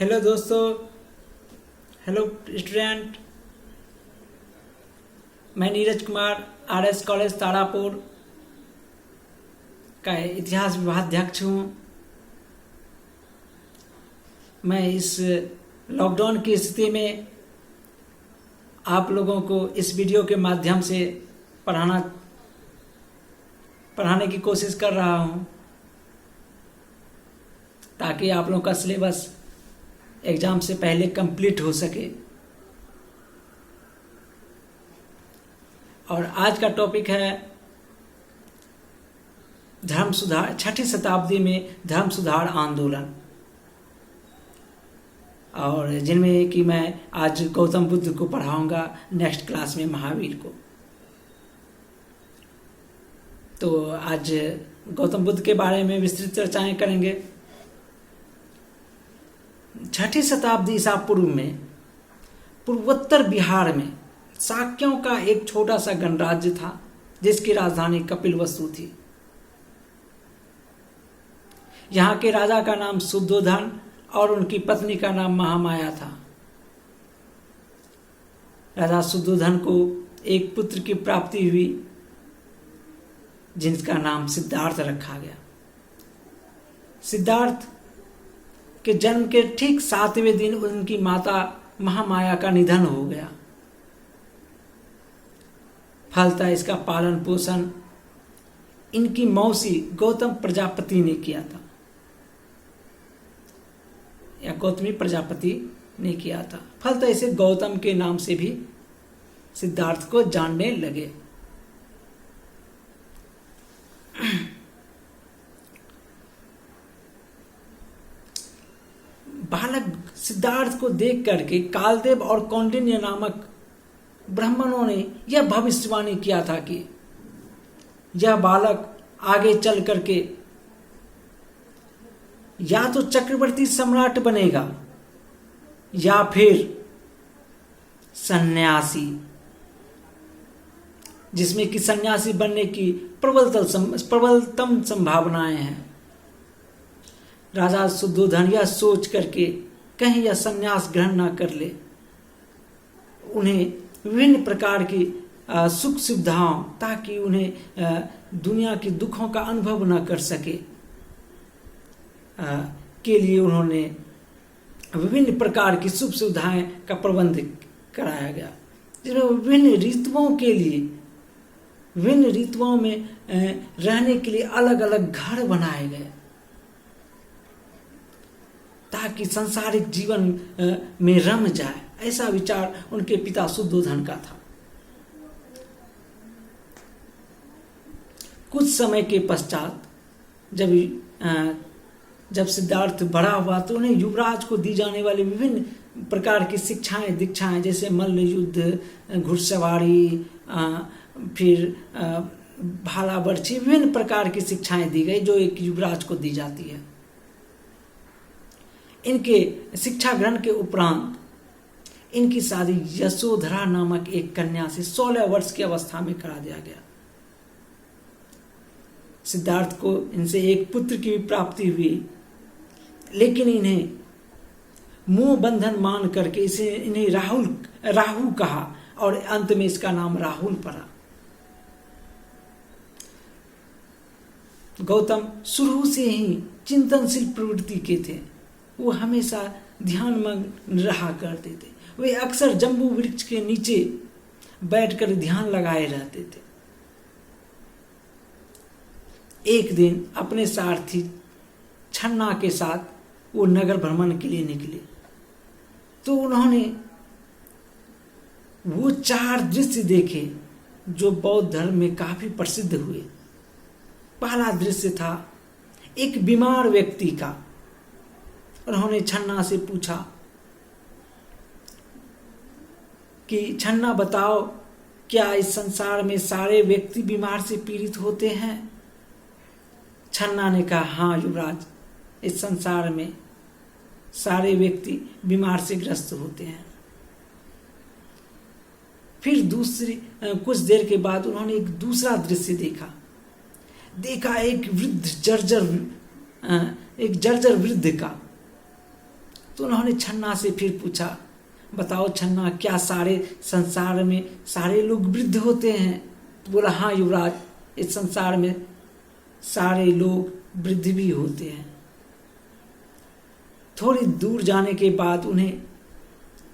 Hello दोस्तों, hello student. मैं Neeraj Kumar RS college Tarapur का इतिहास विभागाध्यक्ष हूँ। मैं इस लॉकडाउन की स्थिति में आप लोगों को इस वीडियो के माध्यम से पढ़ाने की कोशिश कर रहा हूँ ताकि आप लोगों का सिलेबस एग्जाम से पहले कंप्लीट हो सके। और आज का टॉपिक है धर्म सुधार, 6ठी शताब्दी में धर्म सुधार आंदोलन, और जिनमें कि मैं आज गौतम बुद्ध को पढ़ाऊंगा, नेक्स्ट क्लास में महावीर को। तो आज गौतम बुद्ध के बारे में विस्तृत चर्चाएं करेंगे। 6ठी शताब्दी ईसा पूर्व में पूर्वोत्तर बिहार में शाक्यों का एक छोटा सा गणराज्य था जिसकी राजधानी कपिलवस्तु थी। यहाँ के राजा का नाम शुद्धोधन और उनकी पत्नी का नाम महामाया था। राजा शुद्धोधन को एक पुत्र की प्राप्ति हुई जिसका नाम सिद्धार्थ रखा गया। सिद्धार्थ के जन्म के ठीक 7वें दिन उनकी माता महामाया का निधन हो गया। फलतः इसका पालन पोषण इनकी मौसी गौतम प्रजापति ने किया था, या गौतमी प्रजापति ने किया था। फलतः इसे गौतम के नाम से भी सिद्धार्थ को जानने लगे। बालक सिद्धार्थ को देख करके कालदेव और कौंडिन्य नामक ब्राह्मणों ने यह भविष्यवाणी किया था कि यह बालक आगे चल करके या तो चक्रवर्ती सम्राट बनेगा या फिर सन्यासी, जिसमें कि सन्यासी बनने की प्रबलतम संभावनाएं हैं। राजा शुद्धोधन यह सोच करके कहीं यह सन्यास ग्रहण न कर ले, उन्हें विभिन्न प्रकार की सुख सुविधाओं, ताकि उन्हें दुनिया के दुखों का अनुभव न कर सके, के लिए उन्होंने विभिन्न प्रकार की सुख सुविधाएं का प्रबंध कराया गया, जिसमें विभिन्न ऋतुओं में रहने के लिए अलग अलग घर बनाए गए ताकि सांसारिक जीवन में रम जाए। ऐसा विचार उनके पिता शुद्धोधन का था। कुछ समय के पश्चात जब सिद्धार्थ बड़ा हुआ तो उन्हें युवराज को दी जाने वाली विभिन्न प्रकार की शिक्षाएं दीक्षाएं, जैसे मल्ल युद्ध, घुड़सवारी, फिर भाला बर्छी, विभिन्न प्रकार की शिक्षाएं दी गई जो एक युवराज को दी जाती है। इनके शिक्षा ग्रहण के उपरांत इनकी शादी यशोधरा नामक एक कन्या से 16 वर्ष की अवस्था में करा दिया गया। सिद्धार्थ को इनसे एक पुत्र की भी प्राप्ति हुई, लेकिन इन्हें मोह बंधन मान करके इन्हें राहु कहा और अंत में इसका नाम राहुल पड़ा। गौतम शुरू से ही चिंतनशील प्रवृत्ति के थे। वो हमेशा ध्यान में रहा करते थे। वे अक्सर जम्बू वृक्ष के नीचे बैठकर ध्यान लगाए रहते थे। एक दिन अपने सारथी छन्ना के साथ वो नगर भ्रमण के लिए निकले, तो उन्होंने वो 4 दृश्य देखे जो बौद्ध धर्म में काफी प्रसिद्ध हुए। पहला दृश्य था एक बीमार व्यक्ति का। उन्होंने छन्ना से पूछा कि छन्ना बताओ, क्या इस संसार में सारे व्यक्ति बीमार से पीड़ित होते हैं? छन्ना ने कहा, हाँ युवराज, इस संसार में सारे व्यक्ति बीमार से ग्रस्त होते हैं। फिर कुछ देर के बाद उन्होंने एक दूसरा दृश्य देखा एक जर्जर वृद्ध का। तो उन्होंने छन्ना से फिर पूछा, बताओ छन्ना, क्या सारे संसार में सारे लोग वृद्ध होते हैं? तो बोला, हाँ युवराज, इस संसार में सारे लोग वृद्ध भी होते हैं। थोड़ी दूर जाने के बाद उन्हें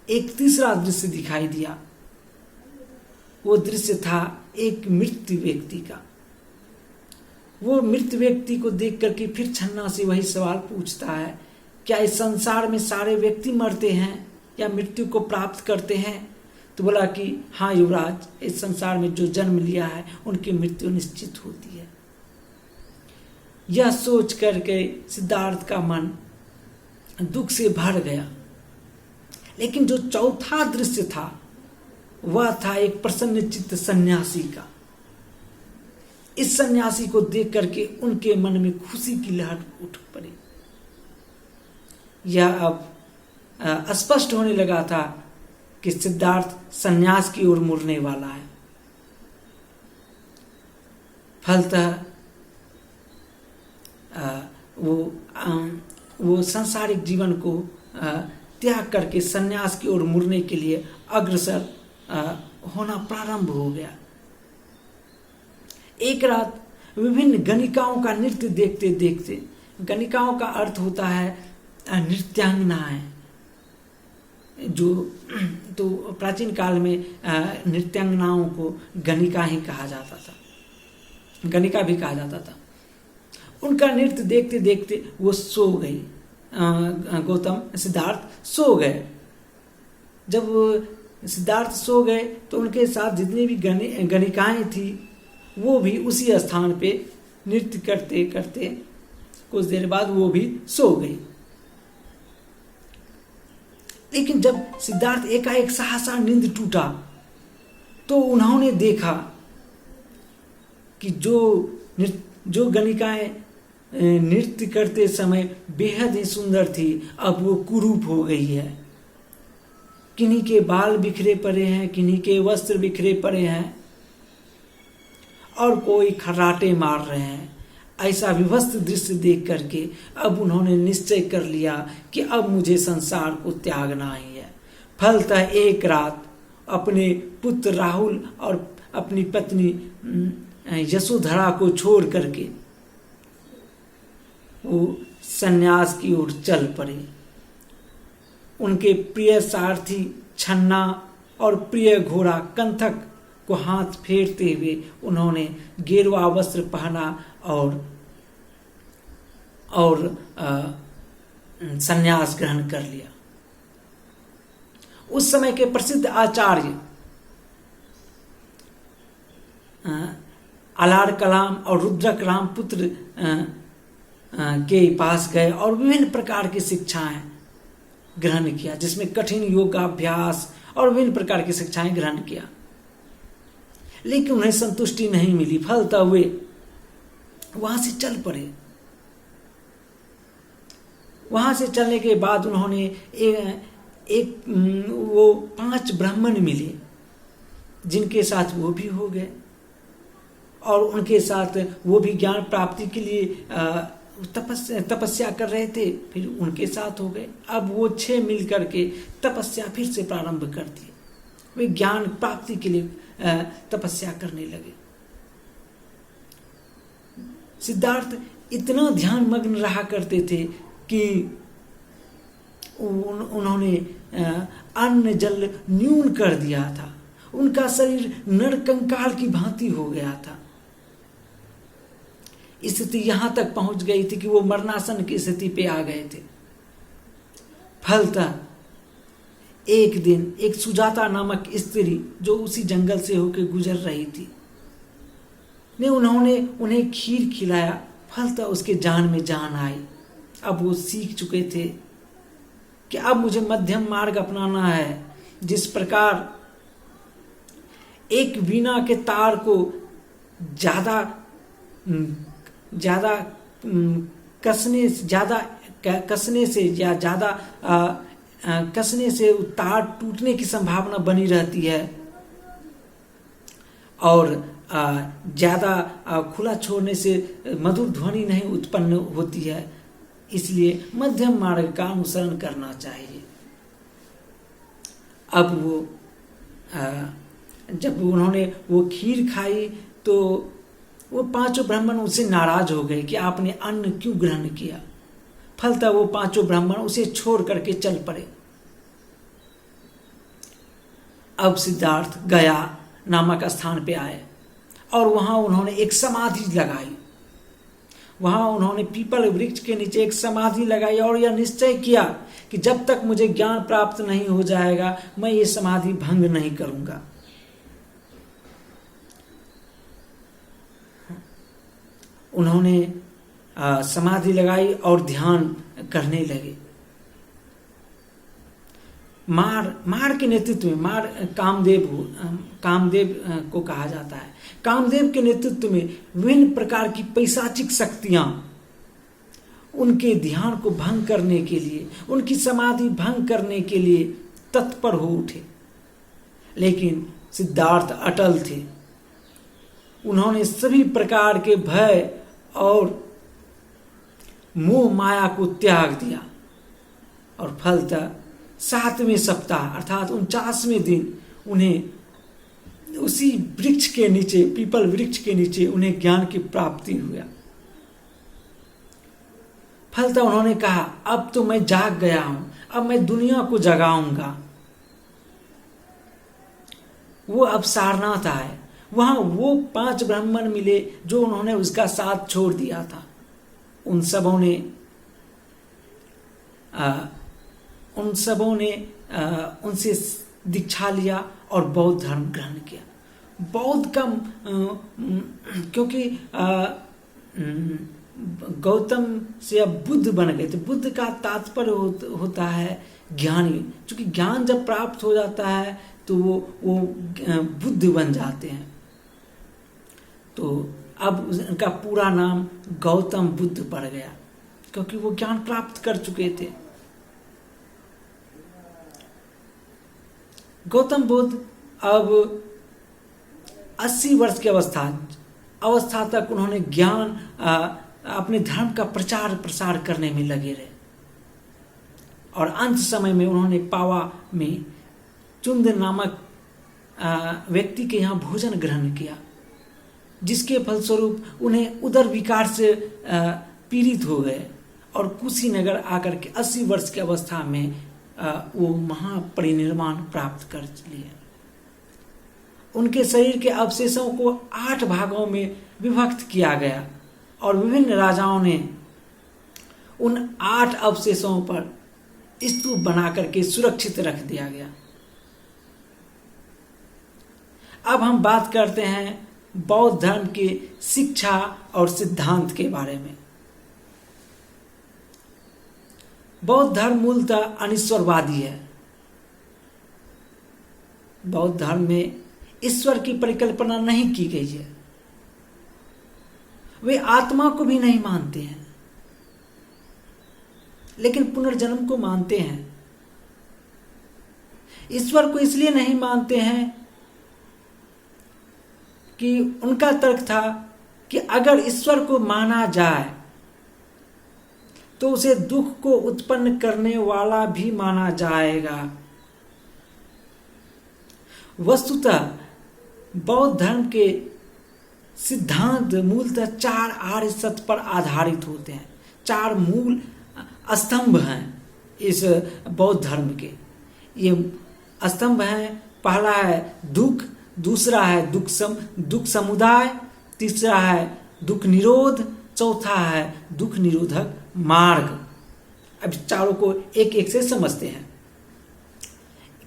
एक तीसरा दृश्य दिखाई दिया। वो दृश्य था एक मृत व्यक्ति का। वो मृत व्यक्ति को देख करके फिर छन्ना से वही सवाल पूछता है, क्या इस संसार में सारे व्यक्ति मरते हैं या मृत्यु को प्राप्त करते हैं? तो बोला कि हाँ युवराज, इस संसार में जो जन्म लिया है उनकी मृत्यु निश्चित होती है। यह सोच करके सिद्धार्थ का मन दुख से भर गया। लेकिन जो चौथा दृश्य था वह था एक प्रसन्न चित्त सन्यासी का। इस सन्यासी को देख करके उनके मन में खुशी की लहर उठ पड़ी। यह अब स्पष्ट होने लगा था कि सिद्धार्थ सन्यास की ओर मुड़ने वाला है। फलतः वो सांसारिक जीवन को त्याग करके सन्यास की ओर मुड़ने के लिए अग्रसर होना प्रारंभ हो गया। एक रात विभिन्न गणिकाओं का नृत्य देखते देखते, गणिकाओं का अर्थ होता है नृत्यांगनाएं, जो तो प्राचीन काल में नृत्यांगनाओं को गणिका ही कहा जाता था, गणिका भी कहा जाता था। उनका नृत्य देखते देखते वो सो गई। सिद्धार्थ सो गए। जब सिद्धार्थ सो गए तो उनके साथ जितनी भी गणिकाएं थी वो भी उसी स्थान पे नृत्य करते करते कुछ देर बाद वो भी सो गई। लेकिन जब सिद्धार्थ एकाएक सहसा नींद टूटा तो उन्होंने देखा कि जो गणिकाएं नृत्य करते समय बेहद ही सुंदर थी, अब वो कुरूप हो गई है। किन्हीं के बाल बिखरे पड़े हैं, किन्हीं के वस्त्र बिखरे पड़े हैं और कोई खर्राटे मार रहे हैं। ऐसा विभत्स दृश्य देख करके अब उन्होंने निश्चय कर लिया कि अब मुझे संसार को त्यागना ही है। फलतः एक रात अपने पुत्र राहुल और अपनी पत्नी यशोधरा को छोड़ करके वो सन्यास की ओर चल पड़े। उनके प्रिय सारथी छन्ना और प्रिय घोड़ा कंथक को हाथ फेरते हुए उन्होंने गेरुआ वस्त्र पहना और सन्यास ग्रहण कर लिया। उस समय के प्रसिद्ध आचार्य अलार कलाम और रुद्रक राम पुत्र के पास गए और विभिन्न प्रकार की शिक्षाएं ग्रहण किया, जिसमें कठिन योगाभ्यास और विभिन्न प्रकार की शिक्षाएं ग्रहण किया। लेकिन उन्हें संतुष्टि नहीं मिली। फलतः वे वहां से चल पड़े। वहां से चलने के बाद उन्होंने वो 5 ब्राह्मण मिले जिनके साथ वो भी हो गए और उनके साथ वो भी ज्ञान प्राप्ति के लिए तपस्या कर रहे थे। फिर उनके साथ हो गए। अब वो 6 मिल करके तपस्या फिर से प्रारंभ कर दी। वे ज्ञान प्राप्ति के लिए तपस्या करने लगे। सिद्धार्थ इतना ध्यान मग्न रहा करते थे कि उन्होंने अन्न जल न्यून कर दिया था। उनका शरीर नरकंकाल की भांति हो गया था। स्थिति यहां तक पहुंच गई थी कि वो मरणासन की स्थिति पे आ गए थे। फलतः एक दिन एक सुजाता नामक स्त्री जो उसी जंगल से होकर गुजर रही थी ने उन्हें खीर खिलाया। फलतः उसके जान में जान आई। अब वो सीख चुके थे कि अब मुझे मध्यम मार्ग अपनाना है। जिस प्रकार एक वीणा के तार को ज्यादा कसने से तार टूटने की संभावना बनी रहती है और ज्यादा खुला छोड़ने से मधुर ध्वनि नहीं उत्पन्न होती है। इसलिए मध्यम मार्ग का अनुसरण करना चाहिए। अब वो जब उन्होंने वो खीर खाई तो वो पांचों ब्राह्मण उससे नाराज हो गए कि आपने अन्न क्यों ग्रहण किया। फलतः वो पांचों ब्राह्मण उसे छोड़ करके चल पड़े। अब सिद्धार्थ गया नामक स्थान पे आए और वहां उन्होंने एक समाधि लगाई। वहां उन्होंने पीपल वृक्ष के नीचे एक समाधि लगाई और यह निश्चय किया कि जब तक मुझे ज्ञान प्राप्त नहीं हो जाएगा मैं ये समाधि भंग नहीं करूंगा। उन्होंने समाधि लगाई और ध्यान करने लगे। मार के नेतृत्व में, मार कामदेव को कहा जाता है। कामदेव के नेतृत्व में विभिन्न प्रकार की पैशाचिक शक्तियां उनके ध्यान को भंग करने के लिए, उनकी समाधि भंग करने के लिए तत्पर हो उठे। लेकिन सिद्धार्थ अटल थे। उन्होंने सभी प्रकार के भय और मोह माया को त्याग दिया और फलतः 7वें सप्ताह अर्थात 49वें दिन उन्हें उसी वृक्ष के नीचे, पीपल वृक्ष के नीचे उन्हें ज्ञान की प्राप्ति हुआ। फलतः उन्होंने कहा अब तो मैं जाग गया हूं, अब मैं दुनिया को जगाऊंगा। वो अब सारनाथ आए। वहां वो 5 ब्राह्मण मिले जो उन्होंने उसका साथ छोड़ दिया था। उन सबों ने उनसे दीक्षा लिया और बौद्ध धर्म ग्रहण किया। बौद्ध का क्योंकि गौतम से अब बुद्ध बन गए थे। बुद्ध का तात्पर्य होता है ज्ञानी। क्योंकि ज्ञान जब प्राप्त हो जाता है तो वो बुद्ध बन जाते हैं। तो अब उनका पूरा नाम गौतम बुद्ध पड़ गया क्योंकि वो ज्ञान प्राप्त कर चुके थे। गौतम बुद्ध अब 80 वर्ष की अवस्था तक उन्होंने ज्ञान अपने धर्म का प्रचार प्रसार करने में लगे रहे और अंत समय में उन्होंने पावा में चुंद नामक व्यक्ति के यहाँ भोजन ग्रहण किया, जिसके फलस्वरूप उन्हें उदर विकार से पीड़ित हो गए और कुशीनगर आकर के 80 वर्ष की अवस्था में वो महापरिनिर्वाण प्राप्त कर लिए। उनके शरीर के अवशेषों को 8 भागों में विभक्त किया गया और विभिन्न राजाओं ने उन 8 अवशेषों पर स्तूप बना करके सुरक्षित रख दिया गया। अब हम बात करते हैं बौद्ध धर्म की शिक्षा और सिद्धांत के बारे में। बौद्ध धर्म मूलतः अनिश्वरवादी है। बौद्ध धर्म में ईश्वर की परिकल्पना नहीं की गई है। वे आत्मा को भी नहीं मानते हैं, लेकिन पुनर्जन्म को मानते हैं। ईश्वर को इसलिए नहीं मानते हैं कि उनका तर्क था कि अगर ईश्वर को माना जाए तो उसे दुख को उत्पन्न करने वाला भी माना जाएगा। वस्तुतः बौद्ध धर्म के सिद्धांत मूलतः 4 आर्य सत्य पर आधारित होते हैं। 4 मूल स्तंभ हैं इस बौद्ध धर्म के। ये स्तंभ हैं, पहला है दुख, दूसरा है दुख समुदाय, तीसरा है दुख निरोध, चौथा है दुख निरोधक मार्ग। अब चारों को एक एक से समझते हैं।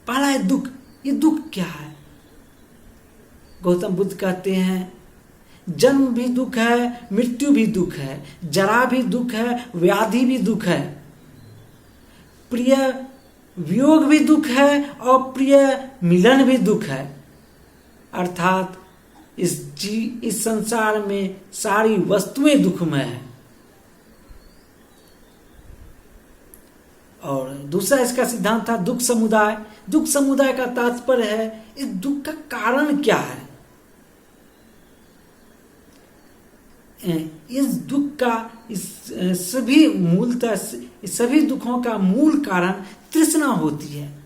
पहला है दुख। ये दुख क्या है? गौतम बुद्ध कहते हैं जन्म भी दुख है, मृत्यु भी दुख है, जरा भी दुख है, व्याधि भी दुख है, प्रिय वियोग भी दुख है और प्रिय मिलन भी दुख है। अर्थात इस संसार में सारी वस्तुएं दुखमय है। और दूसरा इसका सिद्धांत था दुख समुदाय। दुख समुदाय का तात्पर्य है इस दुख का कारण क्या है, इस दुख का सभी मूलतः सभी दुखों का मूल कारण तृष्णा होती है।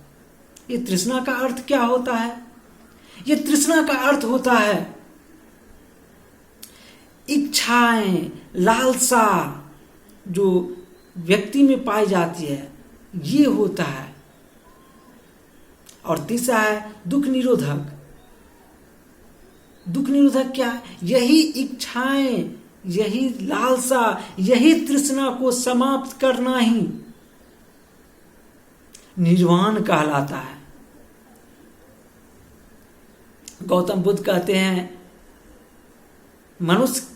ये तृष्णा का अर्थ क्या होता है? ये तृष्णा का अर्थ होता है इच्छाएं, लालसा जो व्यक्ति में पाई जाती है, ये होता है। और तीसरा है दुख निरोधक। दुख निरोधक क्या है? यही इच्छाएं, यही लालसा, यही तृष्णा को समाप्त करना ही निर्वाण कहलाता है। गौतम बुद्ध कहते हैं मनुष्य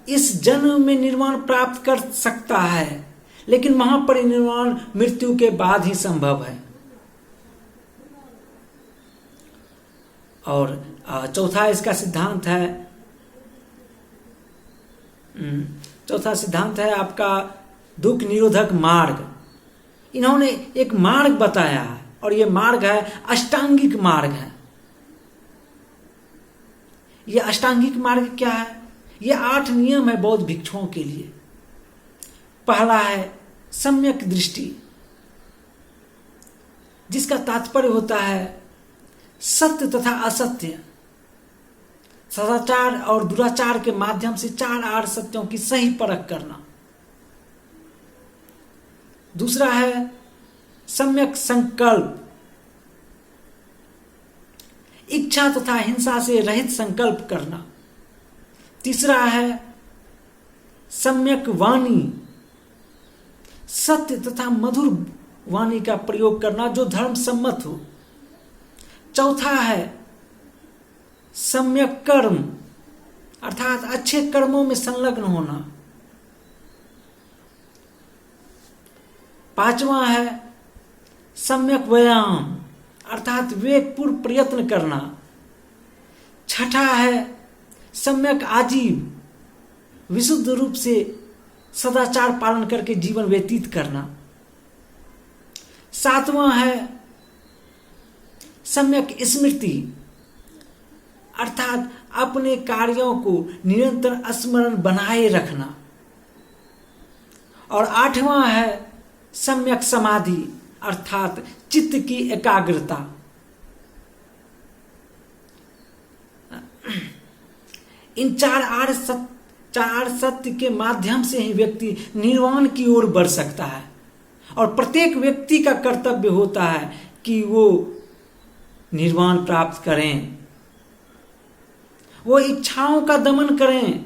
इस जन्म में निर्वाण प्राप्त कर सकता है, लेकिन महापरिनिर्वाण मृत्यु के बाद ही संभव है। और चौथा इसका सिद्धांत है, चौथा सिद्धांत है आपका दुख निरोधक मार्ग। इन्होंने एक मार्ग बताया है और ये मार्ग है अष्टांगिक मार्ग है। ये अष्टांगिक मार्ग क्या है? ये 8 नियम है बौद्ध भिक्षुओं के लिए। पहला है सम्यक दृष्टि, जिसका तात्पर्य होता है सत्य तथा असत्य, सदाचार और दुराचार के माध्यम से 4 आर्य सत्यों की सही परख करना। दूसरा है सम्यक संकल्प, इच्छा तथा हिंसा से रहित संकल्प करना। तीसरा है सम्यक वाणी, सत्य तथा मधुर वाणी का प्रयोग करना जो धर्म सम्मत हो। चौथा है सम्यक कर्म, अर्थात अच्छे कर्मों में संलग्न होना। पांचवा है सम्यक व्यायाम, अर्थात विवेकपूर्ण प्रयत्न करना। छठा है सम्यक आजीव, विशुद्ध रूप से सदाचार पालन करके जीवन व्यतीत करना। सातवां है सम्यक स्मृति, अर्थात अपने कार्यों को निरंतर स्मरण बनाए रखना। और आठवां है सम्यक समाधि, अर्थात चित्त की एकाग्रता। इन 4 आर्य सत्य के माध्यम से ही व्यक्ति निर्वाण की ओर बढ़ सकता है। और प्रत्येक व्यक्ति का कर्तव्य होता है कि वो निर्वाण प्राप्त करें, वो इच्छाओं का दमन करें,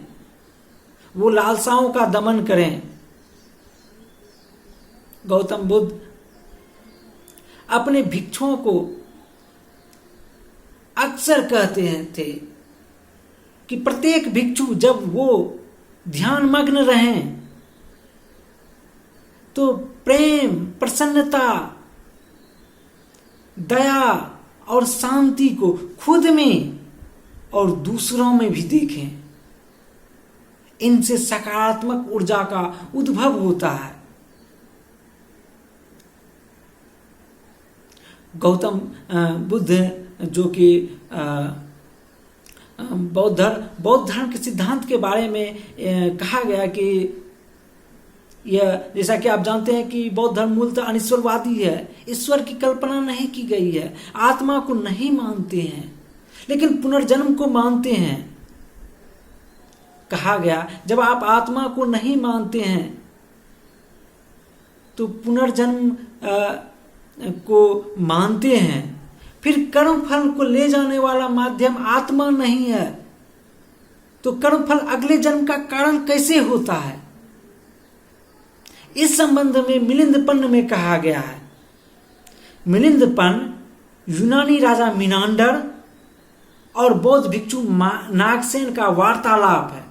वो लालसाओं का दमन करें। गौतम बुद्ध अपने भिक्षुओं को अक्सर कहते थे कि प्रत्येक भिक्षु जब वो ध्यान मग्न रहें तो प्रेम, प्रसन्नता, दया और शांति को खुद में और दूसरों में भी देखें। इनसे सकारात्मक ऊर्जा का उद्भव होता है। गौतम बुद्ध जो कि बौद्ध धर्म के सिद्धांत के बारे में कहा गया कि यह, जैसा कि आप जानते हैं कि बौद्ध धर्म मूलतः अनिश्वरवादी है। ईश्वर की कल्पना नहीं की गई है, आत्मा को नहीं मानते हैं, लेकिन पुनर्जन्म को मानते हैं। कहा गया जब आप आत्मा को नहीं मानते हैं तो पुनर्जन्म को मानते हैं, फिर कर्म फल को ले जाने वाला माध्यम आत्मा नहीं है, तो कर्म फल अगले जन्म का कारण कैसे होता है? इस संबंध में मिलिंदपन्न में कहा गया है। मिलिंदपन्न यूनानी राजा मिनांडर और बौद्ध भिक्षु नागसेन का वार्तालाप है।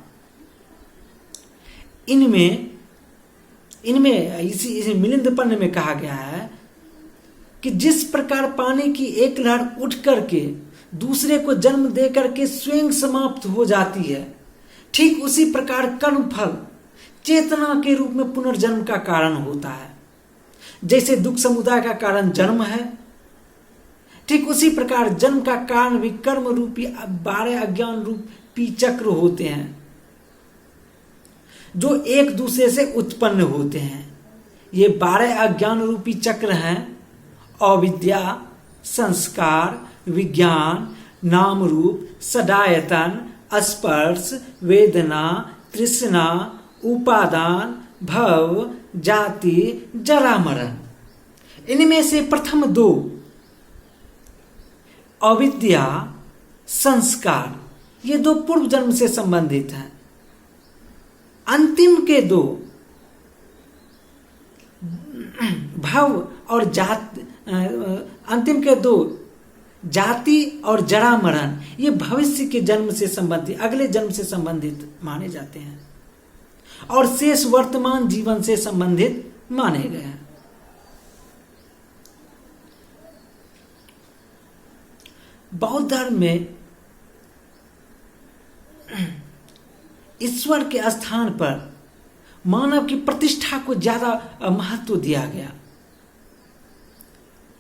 इनमें इसी मिलिंदपन्न में कहा गया है कि जिस प्रकार पानी की एक लहर उठ करके दूसरे को जन्म दे करके स्वयं समाप्त हो जाती है, ठीक उसी प्रकार कर्म फल चेतना के रूप में पुनर्जन्म का कारण होता है। जैसे दुख समुदाय का कारण जन्म है, ठीक उसी प्रकार जन्म का कारण भी कर्म रूपी 12 अज्ञान रूपी चक्र होते हैं। जो एक दूसरे से उत्पन्न होते हैं। ये 12 अज्ञान रूपी चक्र हैं। अविद्या, संस्कार, विज्ञान, नाम रूप, सदायतन, स्पर्श, वेदना, तृष्णा, उपादान, भव, जाति, जरा मरण। इनमें से प्रथम 2 अविद्या, संस्कार, ये 2 पूर्व जन्म से संबंधित हैं। अंतिम के 2 भव और अंतिम के 2 जाति और जरा मरण, ये भविष्य के जन्म से संबंधित, अगले जन्म से संबंधित माने जाते हैं और शेष वर्तमान जीवन से संबंधित माने गए हैं। बौद्ध धर्म में ईश्वर के स्थान पर मानव की प्रतिष्ठा को ज्यादा महत्व दिया गया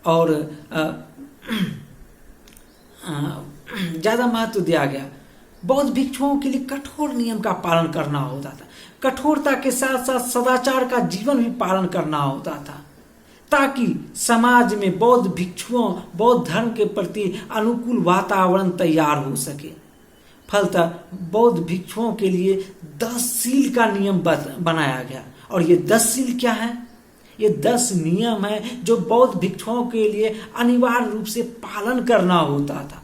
और ज्यादा महत्व दिया गया। बौद्ध भिक्षुओं के लिए कठोर नियम का पालन करना होता था। कठोरता के साथ साथ सदाचार का जीवन भी पालन करना होता था, ताकि समाज में बौद्ध भिक्षुओं, बौद्ध धर्म के प्रति अनुकूल वातावरण तैयार हो सके। फलतः बौद्ध भिक्षुओं के लिए 10 शील का नियम बनाया गया। और ये 10 शील क्या है? ये 10 नियम है जो बौद्ध भिक्षुओं के लिए अनिवार्य रूप से पालन करना होता था।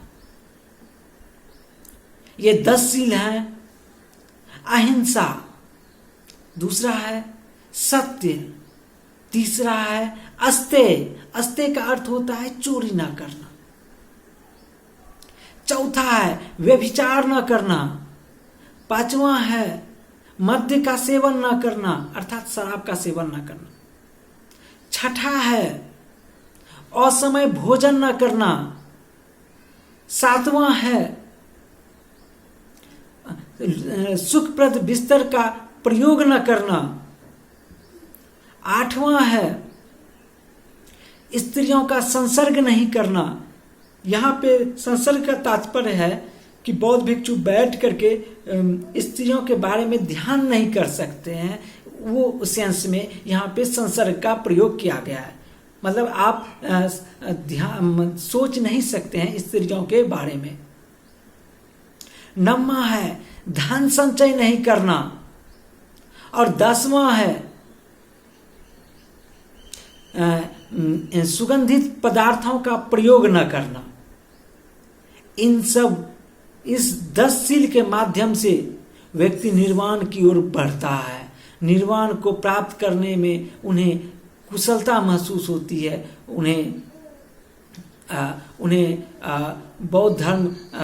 ये 10 शील हैं। अहिंसा, दूसरा है सत्य, तीसरा है अस्तेय। अस्तेय का अर्थ होता है चोरी ना करना। चौथा है व्यभिचार न करना। 5वां है मद्य का सेवन न करना, अर्थात शराब का सेवन न करना। 6ठा है असमय भोजन न करना। 7वां है सुखप्रद बिस्तर का प्रयोग न करना। 8वां है स्त्रियों का संसर्ग नहीं करना। यहाँ पे संसर्ग का तात्पर्य है कि बौद्ध भिक्षु बैठ करके स्त्रियों के बारे में ध्यान नहीं कर सकते हैं, वो उस सेंस में यहाँ पे संसर्ग का प्रयोग किया गया है। मतलब आप ध्यान सोच नहीं सकते हैं स्त्रियों के बारे में। 9वां है धन संचय नहीं करना। और 10वां है सुगंधित पदार्थों का प्रयोग न करना। इस 10 शील के माध्यम से व्यक्ति निर्वाण की ओर बढ़ता है। निर्वाण को प्राप्त करने में उन्हें कुशलता महसूस होती है। उन्हें बौद्ध धर्म